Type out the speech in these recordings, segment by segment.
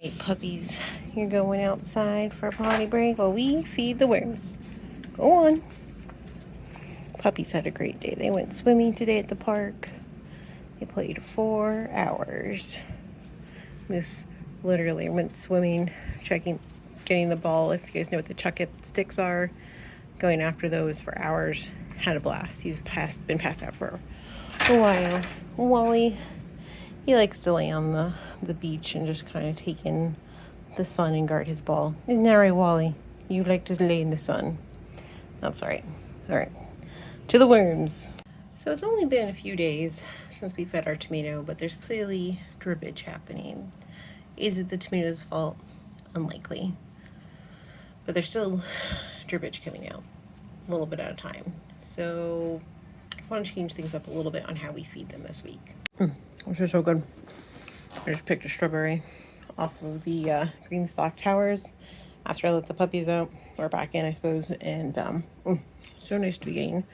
Hey puppies, you're going outside for a potty break while we feed the worms. Go on. Puppies had a great day. They went swimming today at the park. They played 4 hours. This literally went swimming, getting the ball, if you guys know what the chuck it sticks are, going after those for hours. Had a blast. He's been passed out for a while. Wally, he likes to lay on the beach and just kind of take in the sun and guard his ball. Isn't that right, Wally? You like to lay in the sun. That's right. All right. To the worms. So it's only been a few days since we fed our tomato, but there's clearly drippage happening. Is it the tomato's fault? Unlikely. But there's still drippage coming out a little bit at a time. So I want to change things up a little bit on how we feed them this week. This is so good. I just picked a strawberry off of the green stalk towers after I let the puppies out, or back in, I suppose. And so nice to be getting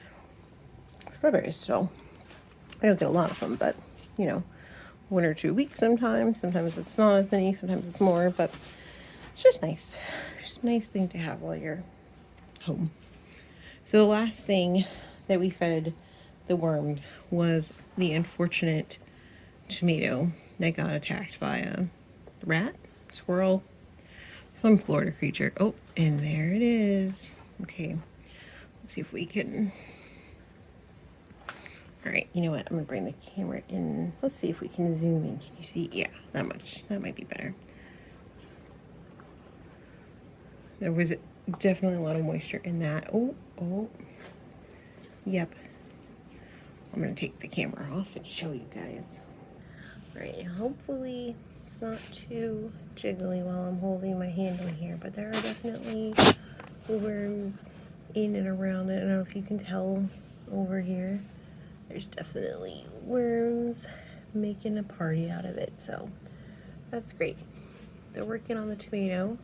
strawberries. So I don't get a lot of them, but you know, 1 or 2 weeks sometimes. Sometimes it's not as many, sometimes it's more, but it's just nice. Just a nice thing to have while you're home. So the last thing that we fed the worms was the unfortunate tomato that got attacked by a rat, squirrel, some Florida creature. Oh, and there it is. Okay, let's see if we can. All right, you know what? I'm gonna bring the camera in. Let's see if we can zoom in. Can you see? Yeah, that much. That might be better. There was definitely a lot of moisture in that. Oh, yep. I'm gonna take the camera off and show you guys. All right, hopefully it's not too jiggly while I'm holding my hand on here, but there are definitely worms in and around it. I don't know if you can tell over here. There's definitely worms making a party out of it, so that's great. They're working on the tomato.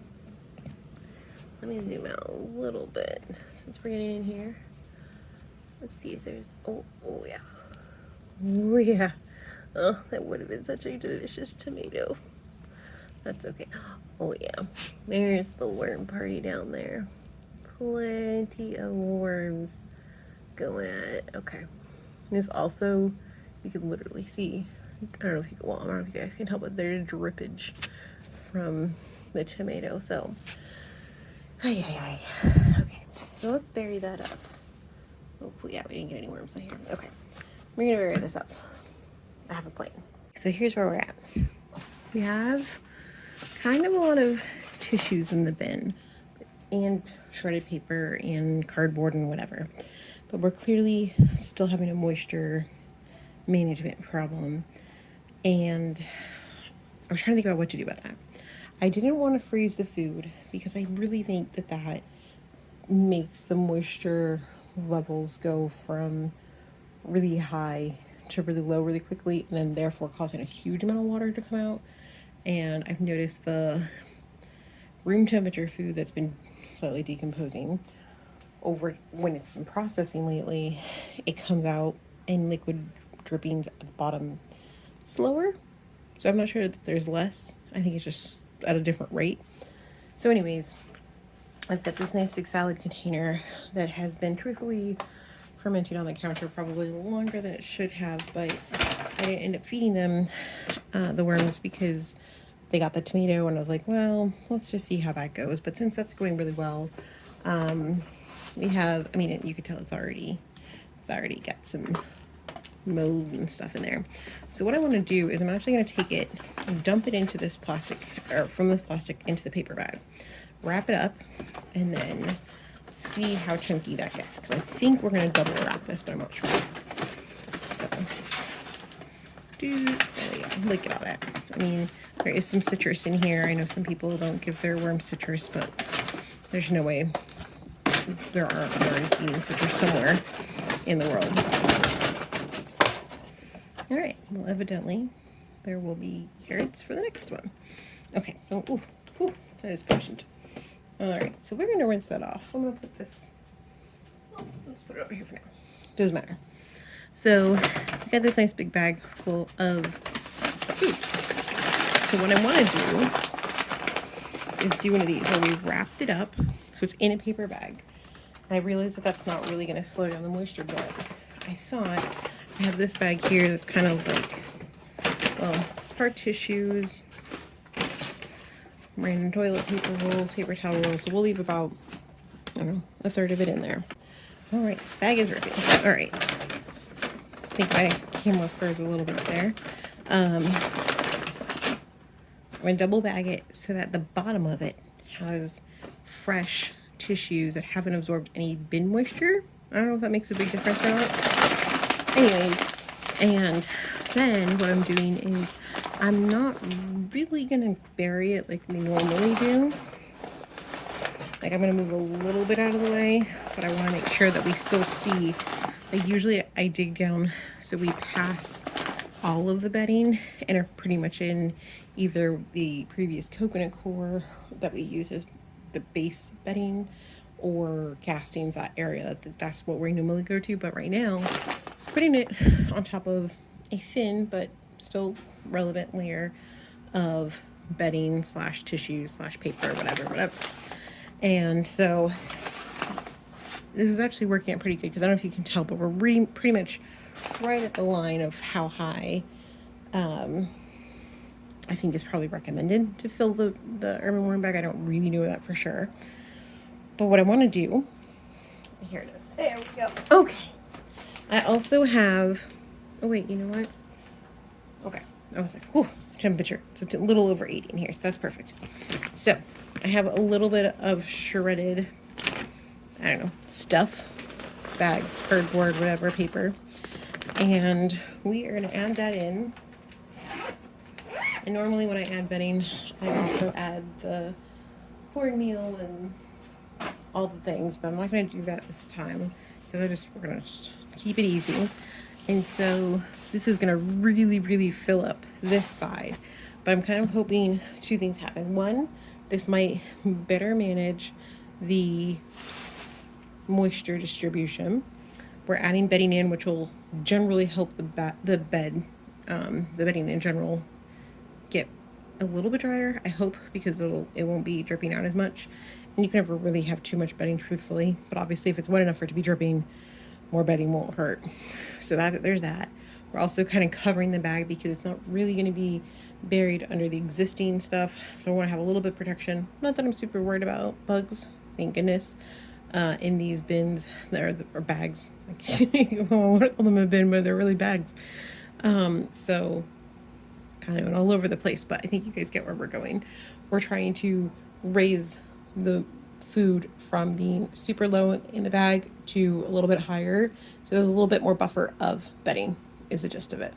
Let me zoom out a little bit since we're getting in here. Let's see if there's, oh yeah. Oh yeah. Oh, that would have been such a delicious tomato. That's okay. Oh yeah. There's the worm party down there. Plenty of worms going at it. Okay. There's also, you can literally see, I don't know if you guys can tell, but there's drippage from the tomato. So, ay. Okay, so let's bury that up. Hopefully, yeah, we didn't get any worms in here. Okay, we're gonna bury this up. I have a plan. So here's where we're at. We have kind of a lot of tissues in the bin, and shredded paper and cardboard and whatever. But we're clearly still having a moisture management problem. And I was trying to think about what to do about that. I didn't want to freeze the food because I really think that makes the moisture levels go from really high to really low really quickly, and then therefore causing a huge amount of water to come out. And I've noticed the room temperature food that's been slightly decomposing over when it's been processing lately, it comes out in liquid drippings at the bottom slower. So I'm not sure that there's less. I think it's just at a different rate. So anyways, I've got this nice big salad container that has been truthfully fermenting on the counter probably longer than it should have, but I didn't end up feeding them the worms because they got the tomato, and I was like, well, let's just see how that goes. But since that's going really well, we have, I mean, you could tell it's already got some mold and stuff in there. So what I want to do is I'm actually going to take it and dump it into this plastic, or from the plastic into the paper bag, wrap it up, and then see how chunky that gets, because I think we're going to double wrap this, but I'm not sure. So there we go. Look at all that. I mean, there is some citrus in here. I know some people don't give their worms citrus, but there's no way there aren't worms eating citrus somewhere in the world. All right, well, evidently there will be carrots for the next one. Okay, so, ooh, that is potent. All right, so we're gonna rinse that off. I'm gonna put this, let's put it over here for now. Doesn't matter. So, I got this nice big bag full of food. So what I wanna do is do one of these where we wrapped it up so it's in a paper bag. And I realized that that's not really going to slow down the moisture, but I thought I have this bag here that's kind of like, well, it's part tissues, random toilet paper rolls, paper towel rolls. So we'll leave about, I don't know, a third of it in there. All right, this bag is ripping. All right. I think my camera froze a little bit there. I'm going to double bag it so that the bottom of it has fresh tissues that haven't absorbed any bin moisture. I don't know if that makes a big difference or not. Anyways, and then what I'm doing is I'm not really going to bury it like we normally do. Like I'm going to move a little bit out of the way, but I want to make sure that we still see. Like usually I dig down so we pass all of the bedding and are pretty much in either the previous coconut core that we use as the base bedding or castings, that area. That's what we normally go to. But right now, putting it on top of a thin but still relevant layer of bedding slash tissue slash paper, whatever. And so this is actually working out pretty good because I don't know if you can tell, but we're pretty much right at the line of how high I think is probably recommended to fill the Urbane Worm Bag. I don't really know that for sure. But what I want to do, here it is. There we go. Okay. I also have, oh wait, you know what? Okay. I was like, whew, temperature. It's a little over 80 in here, so that's perfect. So I have a little bit of shredded, I don't know, stuff, bags, cardboard, whatever, paper. And we are going to add that in. And normally when I add bedding, I also add the cornmeal and all the things, but I'm not going to do that this time because we're going to just keep it easy. And so this is going to really, really fill up this side. But I'm kind of hoping two things happen. One, this might better manage the moisture distribution. We're adding bedding in, which will generally help the bedding in general get a little bit drier, I hope, because it won't be dripping out as much. And you can never really have too much bedding, truthfully. But obviously, if it's wet enough for it to be dripping, more bedding won't hurt. So there's that. We're also kind of covering the bag because it's not really going to be buried under the existing stuff. So I want to have a little bit of protection. Not that I'm super worried about bugs, thank goodness, in these bins or bags. I want to call them a bin, but they're really bags. So kind of all over the place, but I think you guys get where we're going. We're trying to raise the food from being super low in the bag to a little bit higher. So there's a little bit more buffer of bedding is the gist of it.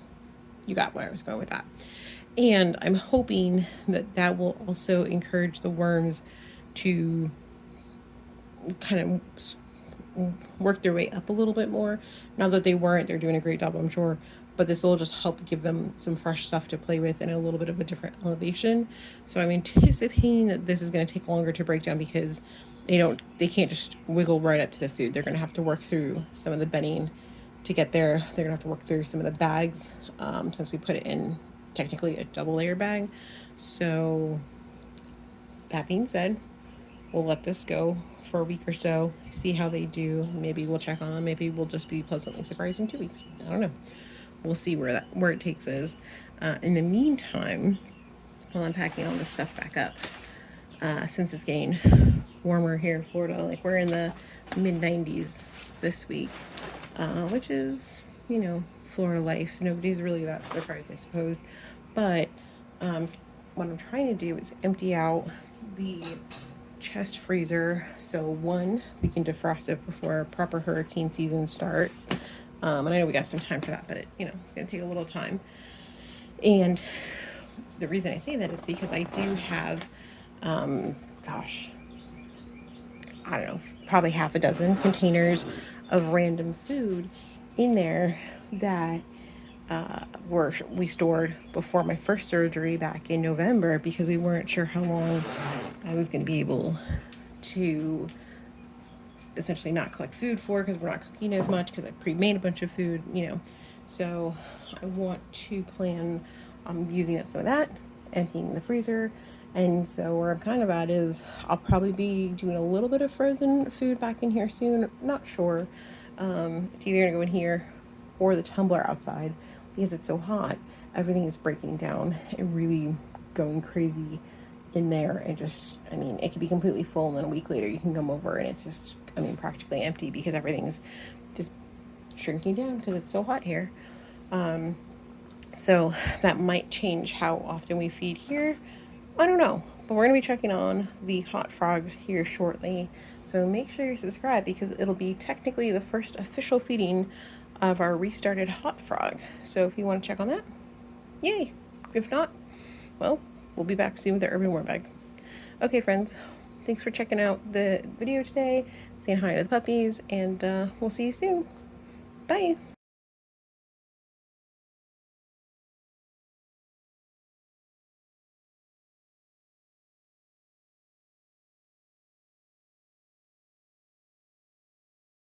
You got where I was going with that. And I'm hoping that will also encourage the worms to kind of work their way up a little bit more. Now that they weren't, they're doing a great job, I'm sure. But this will just help give them some fresh stuff to play with and a little bit of a different elevation. So I'm anticipating that this is going to take longer to break down because they can't just wiggle right up to the food. They're going to have to work through some of the bedding to get there. They're going to have to work through some of the bags since we put it in technically a double layer bag. So that being said, we'll let this go for a week or so, see how they do. Maybe we'll check on them. Maybe we'll just be pleasantly surprised in 2 weeks. I don't know. We'll see where it takes us. In the meantime, while I'm packing all this stuff back up, since it's getting warmer here in Florida, like we're in the mid-90s this week, which is, Florida life, so nobody's really that surprised, I suppose. But what I'm trying to do is empty out the chest freezer, so one, we can defrost it before proper hurricane season starts. And I know we got some time for that, but it's going to take a little time. And the reason I say that is because I do have, I don't know, probably half a dozen containers of random food in there that we stored before my first surgery back in November because we weren't sure how long I was going to be able to essentially not collect food for because we're not cooking as much because I pre-made a bunch of food, So I want to plan on using up some of that, emptying the freezer, And so where I'm kind of at is I'll probably be doing a little bit of frozen food back in here soon. Not sure. It's either gonna go in here or the tumbler outside because it's so hot. Everything is breaking down and really going crazy in there. And just, I mean, it could be completely full and then a week later you can come over and it's just, I mean, practically empty because everything's just shrinking down because it's so hot here. So that might change how often we feed here. I don't know, but we're going to be checking on the hot frog here shortly. So make sure you subscribe because it'll be technically the first official feeding of our restarted hot frog. So if you want to check on that, yay. If not, well, we'll be back soon with the Urbane Worm Bag. Okay, friends, thanks for checking out the video today, saying hi to the puppies, and we'll see you soon. Bye.